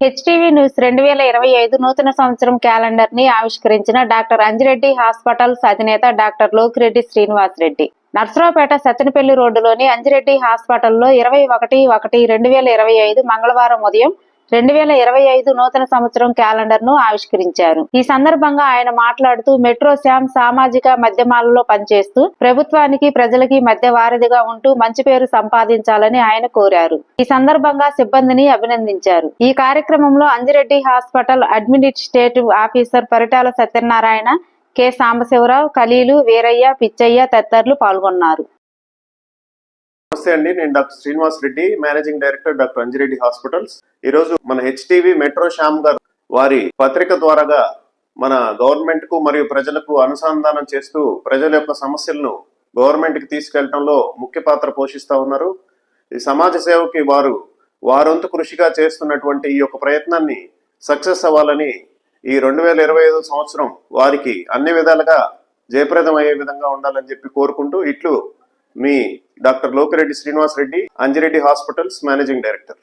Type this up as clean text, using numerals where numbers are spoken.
HTV news 2025 నూతన సంవత్సరం calendar ని ఆవిష్కరించిన డాక్టర్ అంజిరెడ్డి హాస్పిటల్స్ అధినేత డాక్టర్ లోకిరెడ్డి శ్రీనివాస్ రెడ్డి నర్సరావుపేట సత్తెనపల్లి రోడ్డులోని అంజిరెడ్డి హాస్పిటల్లో 21/1/2025 మంగళవారం ఉదయం 2025 నూతన సంవత్సరం క్యాలెండర్ ను ఆవిష్కరించారు. ఈ సందర్భంగా ఆయన మాట్లాడుతూ మెట్రో శ్యామ్ సామాజిక మాధ్యమాలలో పనిచేస్తూ ప్రభుత్వానికి ప్రజలకి మధ్య వారధిగా ఉంటూ మంచి పేరు సంపాదించాలని ఆయన కోరారు. ఈ సందర్భంగా సిబ్బందిని అభినందించారు. ఈ కార్యక్రమంలో Anjireddy hospital administrative officer Paritala Satyanarayana, K Sambasivarao, Khalil, Veeraiah, Pitchaiah తదితరులు పాల్గొన్నారు. నమస్తే అండి, నేను doctor Srinivas Reddy, managing director doctor Anjireddy hospitals. ఈరోజు మన హెచ్టీవీ మెట్రో శ్యామ్ గారు వారి పత్రిక ద్వారాగా మన గవర్నమెంట్ కు మరియు ప్రజలకు అనుసంధానం చేస్తూ ప్రజల యొక్క సమస్యలను గవర్నమెంట్ కి తీసుకెళ్లడంలో ముఖ్య పాత్ర పోషిస్తా ఉన్నారు. ఈ సమాజ సేవకి వారొంతు కృషిగా చేస్తున్నటువంటి ఈ యొక్క ప్రయత్నాన్ని సక్సెస్ అవ్వాలని ఈ 2025 సంవత్సరం వారికి అన్ని విధాలుగా జయప్రదం అయ్యే విధంగా ఉండాలని చెప్పి కోరుకుంటూ ఇట్లు మీ doctor Lokireddy Srinivas Reddy, Anjireddy hospitals managing director.